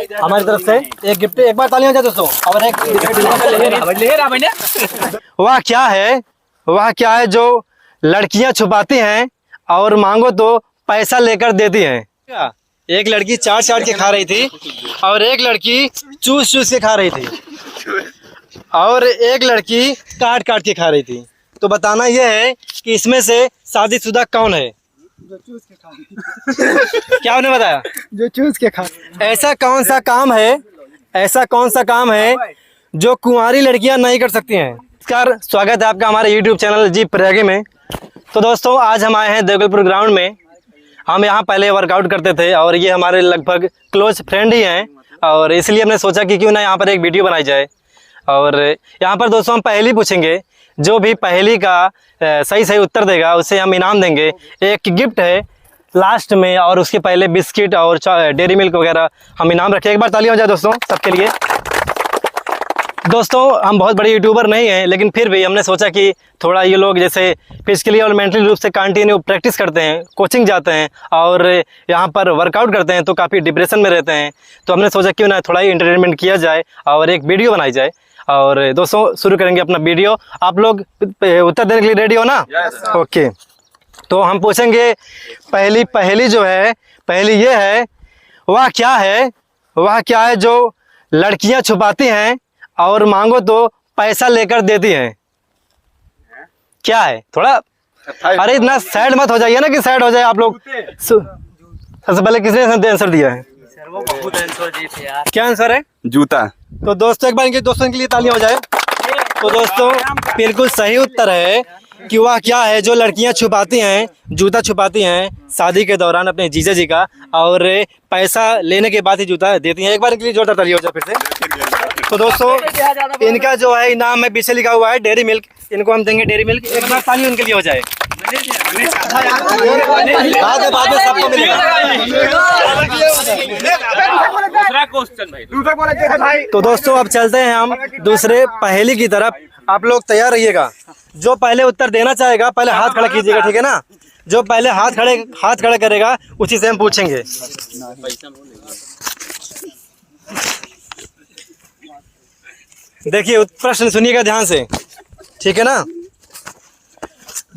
हमारी तरफ से एक गिफ्ट। एक बार तालियां हो जाए दोस्तों। और एक वह क्या है जो लड़कियां छुपाती हैं और मांगो तो पैसा लेकर देती हैं। एक लड़की चाट चाट के खा रही थी और एक लड़की चूस चूस के खा रही थी और एक लड़की काट काट के खा रही थी। तो बताना यह है कि इसमें से शादीशुदा कौन है? जो चूस के खा रही थी। क्या आपने बताया? जो चूस के खा रही थी। ऐसा कौन सा काम है जो कुंवारी लड़कियां नहीं कर सकती हैं? नमस्कार, स्वागत है आपका हमारे YouTube चैनल जी प्रयागी में। तो दोस्तों आज हम आए हैं देवगलपुर ग्राउंड में। हम यहाँ पहले वर्कआउट करते थे और ये हमारे लगभग क्लोज फ्रेंड ही हैं और इसलिए हमने सोचा कि क्यों ना यहाँ पर एक वीडियो बनाई जाए। और यहाँ पर दोस्तों हम पहेली पूछेंगे। जो भी पहेली का सही उत्तर देगा उसे हम इनाम देंगे। एक गिफ्ट है लास्ट में और उसके पहले बिस्किट और डेयरी मिल्क वगैरह हम इनाम रखें। एक बार तालियां हो जाए दोस्तों सबके लिए। दोस्तों हम बहुत बड़े यूट्यूबर नहीं हैं लेकिन फिर भी हमने सोचा कि थोड़ा ये लोग जैसे फिजिकली और मेंटली रूप से कंटिन्यू प्रैक्टिस करते हैं, कोचिंग जाते हैं और यहाँ पर वर्कआउट करते हैं तो काफ़ी डिप्रेशन में रहते हैं। तो हमने सोचा क्यों ना थोड़ा ही एंटरटेनमेंट किया जाए और एक वीडियो बनाई जाए। और दोस्तों शुरू करेंगे अपना वीडियो। आप लोग उत्तर देने के लिए रेडी हो ना? ओके, तो हम पूछेंगे पहली जो है, पहली ये है वह क्या है जो लड़कियां छुपाती हैं और मांगो तो पैसा लेकर देती हैं? क्या है? थोड़ा अरे इतना सैड मत हो जाइए ना कि सैड हो जाए आप लोग। सबसे पहले किसने आंसर दिया है? क्या आंसर है? जूता। तो दोस्तों एक बार इनके दोस्तों के लिए तालियां हो जाए। तो दोस्तों बिल्कुल सही उत्तर है कि वह क्या है जो लड़कियां छुपाती हैं, जूता छुपाती हैं शादी के दौरान अपने जीजा जी का और पैसा लेने के बाद ही जूता देती हैं। एक बार इनके लिए जोरदार तालियां हो जाए फिर से। तो दोस्तों इनका जो है इनाम में पीछे लिखा हुआ है डेयरी मिल्क। इनको हम देंगे डेयरी मिल्क। एक बार ताली उनके लिए हो जाए। बाद में सबको मिलेगा। तो दोस्तों अब चलते हैं हम दूसरे पहेली की तरफ। आप लोग तैयार रहिएगा। जो पहले उत्तर देना चाहेगा पहले हाथ खड़ा कीजिएगा, ठीक है ना? जो पहले हाथ खड़ा करेगा उसी से हम पूछेंगे। देखिए प्रश्न सुनिएगा ध्यान से, ठीक है ना?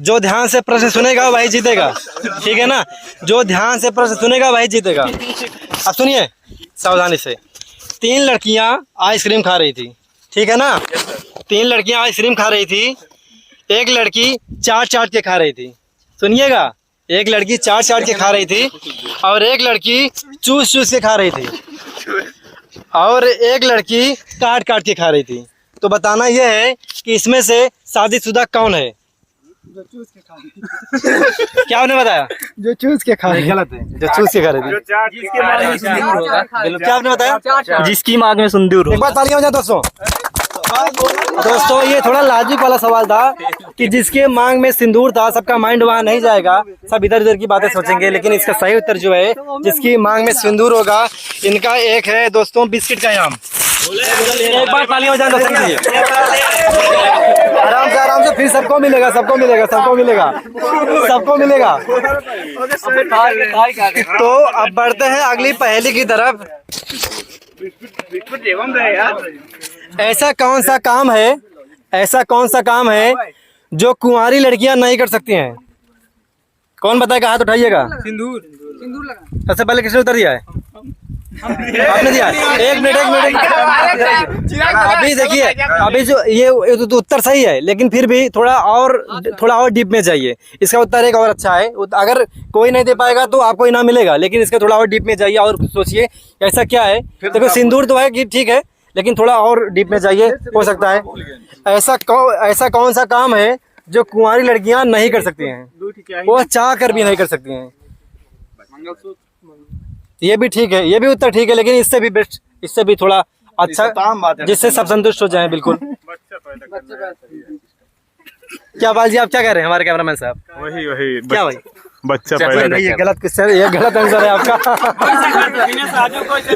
जो ध्यान से प्रश्न सुनेगा वही जीतेगा, ठीक है ना? जो ध्यान से प्रश्न सुनेगा वही जीतेगा। अब सुनिए सावधानी से। 3 लड़कियां आइसक्रीम खा रही थी, ठीक है ना? 3 लड़कियां आइसक्रीम खा रही थी। एक लड़की चाट चाट के खा रही थी। सुनिएगा, एक लड़की चाट चाट के खा रही थी और एक लड़की चूस चूस के खा रही थी और एक लड़की काट काट के खा रही थी। तो बताना यह है कि इसमें से शादीशुदा कौन है? जो चूस के खा रही थी। क्या आपने बताया? जो चूस के खा रही थी। गलत है। जो चूस के खा रही थी। क्या आपने बताया? जिसकी मांग में सिंदूर हो। एक बार तालियां हो जाए दोस्तों। दोस्तों ये थोड़ा लाजिक वाला सवाल था कि जिसके मांग में सिंदूर था। सबका माइंड वहाँ नहीं जाएगा, सब इधर उधर की बातें सोचेंगे। लेकिन इसका सही उत्तर जो है जिसकी मांग में सिंदूर होगा, इनका एक है दोस्तों बिस्किट का इनाम। एक बार तालियां हो जाए दोस्तों के लिए। आराम से फिर सबको मिलेगा। तो अब बढ़ते हैं अगली पहेली की तरफ। ऐसा कौन सा काम है जो कुंवारी लड़कियां नहीं कर सकती हैं? कौन बताएगा? हाथ उठाइएगा। सिंदूर लगा। सबसे पहले किसने उत्तर दिया है? आपने दिया। एक मिनट अभी देखिए, अभी जो ये तो उत्तर सही है लेकिन फिर भी थोड़ा और डीप में जाइए। इसका उत्तर एक और अच्छा है। अगर कोई नहीं दे पाएगा तो आपको इनाम मिलेगा, लेकिन इसका थोड़ा और डीप में जाइए और सोचिए ऐसा क्या है। देखो सिंदूर तो है कि ठीक है, लेकिन थोड़ा और डीप में जाइए, हो सकता है। ऐसा कौन सा काम है जो कुंवारी लड़कियां नहीं कर सकती हैं? वो चाह कर भी नहीं कर सकती हैं। ये भी ठीक है, ये भी उत्तर ठीक है, लेकिन इससे भी बेस्ट, इससे भी थोड़ा अच्छा, जिससे सब संतुष्ट हो जाएं। बिल्कुल। क्या बाल जी आप क्या कह रहे हैं हमारे कैमरामैन साहब? वही क्या भाई? बच्चा पैदा नहीं, ये गलत क्वेश्चन, ये गलत आंसर है आपका।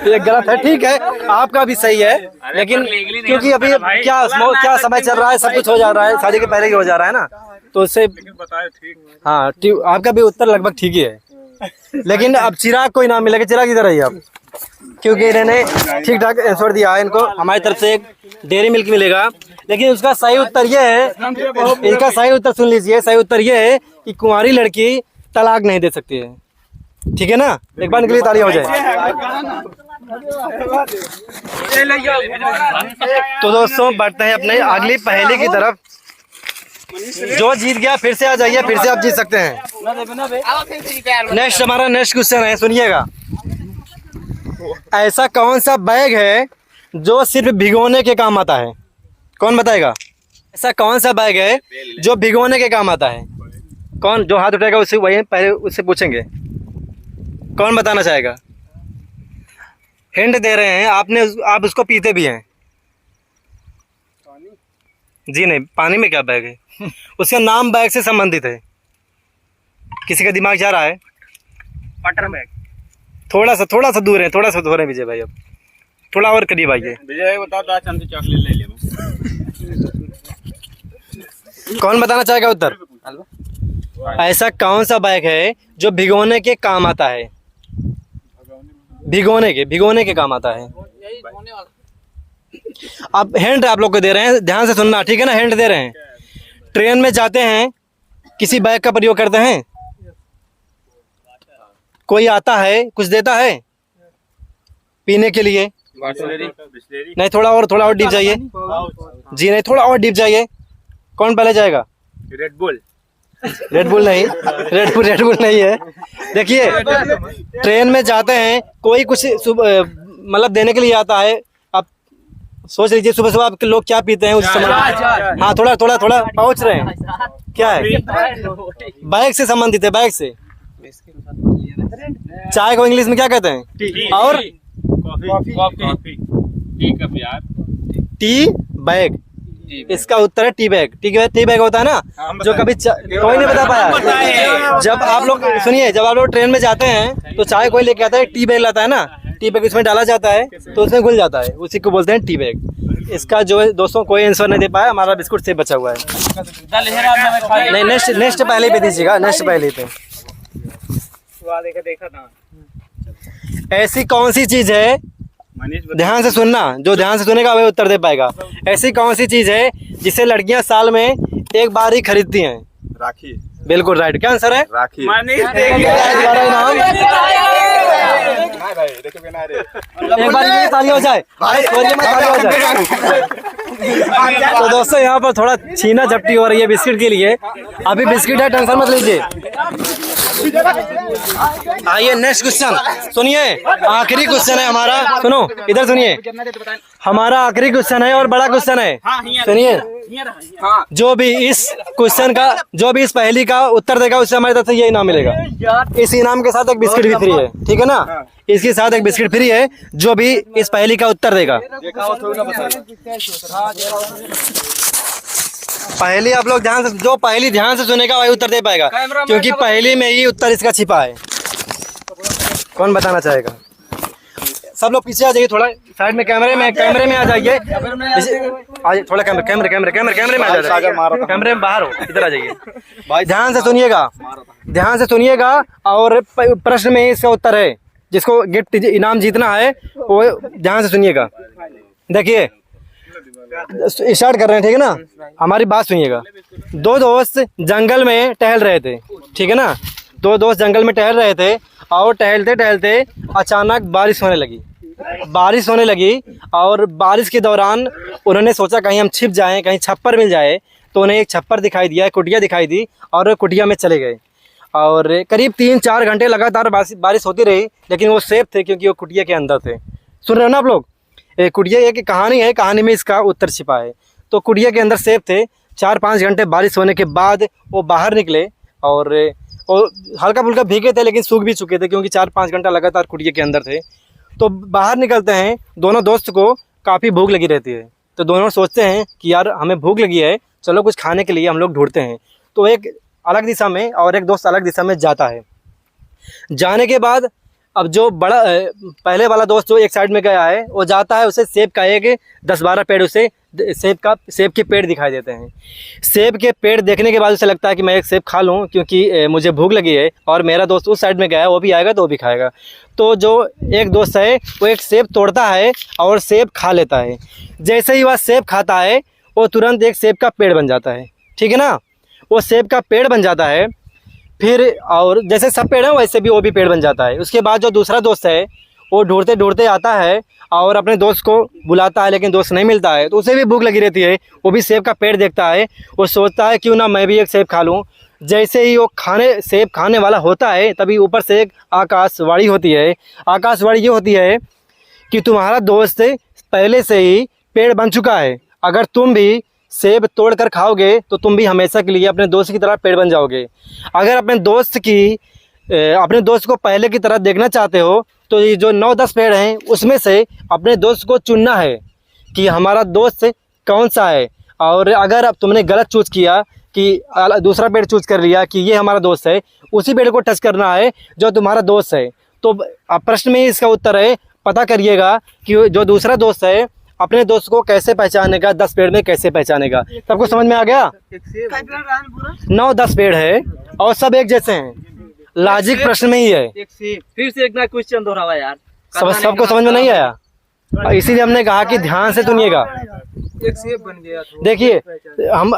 ये गलत है, ठीक है आपका भी सही है, लेकिन क्योंकि अभी क्या समय चल रहा है, सब कुछ हो जा रहा है, शादी के पहले ही हो जा रहा है ना, तो उससे हाँ आपका भी उत्तर लगभग ठीक ही है। लेकिन अब चिराग को इनाम मिलेगा। चिराग इधर आइए आप। क्योंकि इन्होंने ठीक ठाक आंसर दिया है। इनको हमारी तरफ से एक डेयरी मिल्क मिलेगा, लेकिन उसका सही उत्तर ये है, इसका सही उत्तर सुन लीजिए। सही उत्तर ये है कि कुंवारी लड़की तलाक नहीं दे सकती है। ठीक है ना, एक बार के लिए ताली हो जाए। तो दोस्तों बढ़ते हैं अपने अगली पहेली की तरफ। जो जीत गया फिर से आ जाइए, फिर से आप जीत सकते हैं। नेक्स्ट हमारा नेक्स्ट क्वेश्चन है, सुनिएगा। ऐसा कौन सा बैग है जो सिर्फ भिगोने के काम आता है? कौन बताएगा? ऐसा कौन सा बैग है जो भिगोने के काम आता है? कौन जो हाथ उठाएगा उससे वही पहले उससे पूछेंगे। कौन बताना चाहेगा? हिंट दे रहे हैं, आप उसको पीते भी हैं। जी नहीं, पानी में क्या बैग है? उसका नाम बैग से संबंधित है। किसी का दिमाग जा रहा है? Water bag. थोड़ा सा दूर है, थोड़ा सा दूर है विजय भाई। अब थोड़ा और करीब आइए। विजय भाई बताओ तो आज हमसे चॉकलेट ले ले। कौन बताना चाहेगा उत्तर? ऐसा कौन सा बैग है जो भिगोने के काम आता है? भिगोने के काम आता है। अब हिंट आप लोग को दे रहे हैं, ध्यान से सुनना, ठीक है ना? हिंट दे रहे हैं। ट्रेन में जाते हैं, किसी बैग का प्रयोग करते हैं। कोई आता है, कुछ देता है पीने के लिए। नहीं, थोड़ा और डीप जाइए। जी नहीं, थोड़ा और डीप जाइए। कौन पहले जाएगा? रेड बुल नहीं, रेड बुल नहीं है। देखिए, ट्रेन में जाते हैं, कोई कुछ मतलब देने के लिए आता है। आप सोच लीजिए, सुबह सुबह आप लोग क्या पीते हैं उस समय? हाँ, थोड़ा पहुंच रहे हैं। क्या है? बैग से संबंधित है, बैग से। चाय को इंग्लिश में क्या कहते हैं? और टी बैग। इसका उत्तर है टी बैग। टी बैग होता है ना, जो कभी कोई नहीं बता पाया। जब आप लोग सुनिए, जब आप लोग ट्रेन में जाते हैं तो चाय कोई लेके आता है, टी बैग लाता है ना, टी बैग उसमें डाला जाता है तो उसमें घुल जाता है, उसी को बोलते हैं टी बैग। इसका जो है दोस्तों कोई आंसर नहीं दे पाया, हमारा बिस्कुट से बचा हुआ है। नहीं, नेक्स्ट पहले पे दीजिएगा, नेक्स्ट पहले पे। देखा था। ऐसी कौन सी चीज है, ध्यान से सुनना, जो ध्यान से सुनेगा वही उत्तर दे पाएगा। ऐसी कौन सी चीज है जिसे लड़कियां साल में एक बार ही खरीदती हैं? राखी। बिल्कुल राइट। क्या आंसर है? राखी। इनाम। एक बार ये ताली हो जाए, ताली हो जाए। तो दोस्तों यहाँ पर थोड़ा छीना झपटी हो रही है बिस्किट के लिए। अभी बिस्किट है, टेंशन मत लीजिए। आइए नेक्स्ट क्वेश्चन सुनिए। आखिरी क्वेश्चन है हमारा, सुनो इधर सुनिए। हमारा आखिरी क्वेश्चन है और बड़ा क्वेश्चन है, सुनिए। जो भी इस पहेली का उत्तर देगा उससे हमारी तरफ से ये इनाम मिलेगा। इस इनाम के साथ एक बिस्किट भी फ्री है, ठीक है ना? इसके साथ एक बिस्किट फ्री है जो भी इस पहेली का उत्तर देगा। पहेली आप लोग ध्यान से, जो पहेली ध्यान से सुनेगा वही उत्तर दे पाएगा, क्योंकि पहेली में ही उत्तर इसका छिपा है। कौन बताना चाहेगा? सब लोग पीछे आ जाइए, थोड़ा साइड में कैमरे में आ जाइए। थोड़ा कैमरे में आ जाइए। कैमरे में बाहर हो, इधर आ जाइए। ध्यान से सुनिएगा और प्रश्न में इसका उत्तर है। जिसको गिफ्ट इनाम जीतना है वो ध्यान से सुनिएगा। देखिए स्टार्ट कर रहे हैं, ठीक है ना? हमारी बात सुनिएगा। दो दोस्त जंगल में टहल रहे थे, ठीक है ना? दो दोस्त जंगल में टहल रहे थे और टहलते टहलते अचानक बारिश होने लगी और बारिश के दौरान उन्होंने सोचा कहीं हम छिप जाएं, कहीं छप्पर मिल जाए। तो उन्हें एक छप्पर दिखाई दिया, कुटिया दिखाई दी और कुटिया में चले गए। और करीब 3-4 घंटे लगातार बारिश होती रही, लेकिन वो सेफ थे क्योंकि वो कुटिया के अंदर थे। सुन रहे हो ना आप लोग? कुटिया एक कहानी है, कहानी में इसका उत्तर छिपा है। तो कुटिया के अंदर सेफ थे। 4-5 घंटे बारिश होने के बाद वो बाहर निकले और हल्का फुल्का भीगे थे, लेकिन सूख भी चुके थे क्योंकि 4-5 घंटा लगातार कुटिया के अंदर थे। तो बाहर निकलते हैं, दोनों दोस्त को काफ़ी भूख लगी रहती है। तो दोनों सोचते हैं कि यार हमें भूख लगी है, चलो कुछ खाने के लिए हम लोग ढूंढते हैं। तो एक अलग दिशा में और एक दोस्त अलग दिशा में जाता है। जाने के बाद अब जो बड़ा पहले वाला दोस्त जो एक साइड में गया है वो जाता है, उसे सेब का एक 10-12 पेड़ उसे सेब के पेड़ दिखाई देते हैं। सेब के पेड़ देखने के बाद उसे लगता है कि मैं एक सेब खा लूँ क्योंकि मुझे भूख लगी है, और मेरा दोस्त उस साइड में गया है, वो भी आएगा तो वो भी खाएगा। तो जो एक दोस्त है वो एक सेब तोड़ता है और सेब खा लेता है। जैसे ही वह सेब खाता है वो तुरंत एक सेब का पेड़ बन जाता है, ठीक है ना। वो सेब का पेड़ बन जाता है, फिर और जैसे सब पेड़ हैं वैसे भी वो भी पेड़ बन जाता है। उसके बाद जो दूसरा दोस्त है वो ढूंढते ढूंढते आता है और अपने दोस्त को बुलाता है, लेकिन दोस्त नहीं मिलता है। तो उसे भी भूख लगी रहती है, वो भी सेब का पेड़ देखता है, वो सोचता है क्यों ना मैं भी एक सेब खा लूँ। जैसे ही वो सेब खाने वाला होता है तभी ऊपर से एक आकाशवाणी होती है। आकाशवाणी ये होती है कि तुम्हारा दोस्त पहले से ही पेड़ बन चुका है, अगर तुम भी सेब तोड़ कर खाओगे तो तुम भी हमेशा के लिए अपने दोस्त की तरह पेड़ बन जाओगे। अगर अपने दोस्त को पहले की तरह देखना चाहते हो तो ये जो 9-10 पेड़ हैं उसमें से अपने दोस्त को चुनना है कि हमारा दोस्त कौन सा है। और अगर अब तुमने गलत चूज़ किया कि दूसरा पेड़ चूज़ कर लिया कि ये हमारा दोस्त है, उसी पेड़ को टच करना है जो तुम्हारा दोस्त है। तो प्रश्न में इसका उत्तर है, पता करिएगा कि जो दूसरा दोस्त है अपने दोस्त को कैसे पहचानेगा, 10 पेड़ में कैसे पहचानेगा। सबको समझ में आ गया? 9-10 पेड़ है और सब एक जैसे हैं, लॉजिक प्रश्न में ही है। एक सेब, फिर से एक ना क्वेश्चन दोहरावा यार, सबको समझ में नहीं आया, इसीलिए हमने कहा कि ध्यान से सुनिएगा। एक सेब बन गया। देखिए हम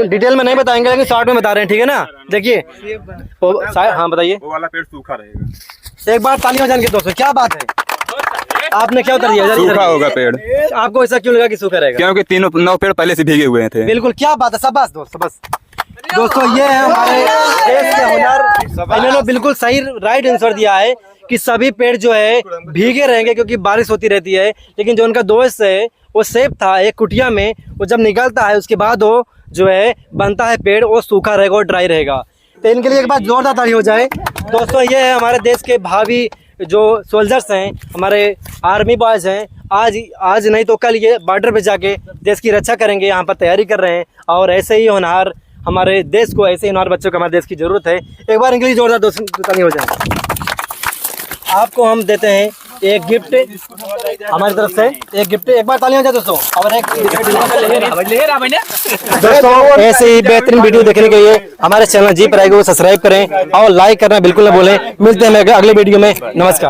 डिटेल में नहीं बताएंगे लेकिन शॉर्ट में बता रहे हैं, ठीक है ना। देखिए हाँ बताइए। वो वाला पेड़ सूखा रहेगा। एक बार तालियां बजाएंगे दोस्तों, क्या बात है, आपने क्या कर दिया? सूखा होगा पेड़। आपको ऐसा क्यों लगा कि सूखा रहेगा? क्योंकि 9 पेड़ पहले से भीगे हुए थे। बिल्कुल, क्या बात है, शाबाश दोस्तों ये है हमारे देश के हुनर। इन्होंने बिल्कुल सही राइट आंसर दिया है कि सभी पेड़ जो है भीगे रहेंगे क्योंकि बारिश होती रहती है। लेकिन जो उनका दोस्त है वो सेब था एक कुटिया में, वो जब निकलता है उसके बाद वो जो है बनता है पेड़, वो सूखा रहेगा और ड्राई रहेगा। तो इनके लिए एक बार जोरदार ताली हो जाए। दोस्तों ये है हमारे देश के भावी जो सोल्जर्स हैं, हमारे आर्मी बॉयज़ हैं, आज नहीं तो कल ये बॉर्डर पे जाके देश की रक्षा करेंगे, यहाँ पर तैयारी कर रहे हैं। और ऐसे ही होनहार हमारे देश को, ऐसे ही होनहार बच्चों को हमारे देश की ज़रूरत है। एक बार इनके लिए जोरदार दोस्तों ताली हो जाए। आपको हम देते हैं एक गिफ्ट हमारी तरफ से, एक गिफ्ट, एक बार तालियां हो जाए दोस्तों। और एक दोस्तों ऐसे ही बेहतरीन वीडियो देखने के लिए हमारे चैनल जी पर आएगा वो सब्सक्राइब करें और लाइक करना बिल्कुल ना भूलें। मिलते हैं अगले वीडियो में, नमस्कार।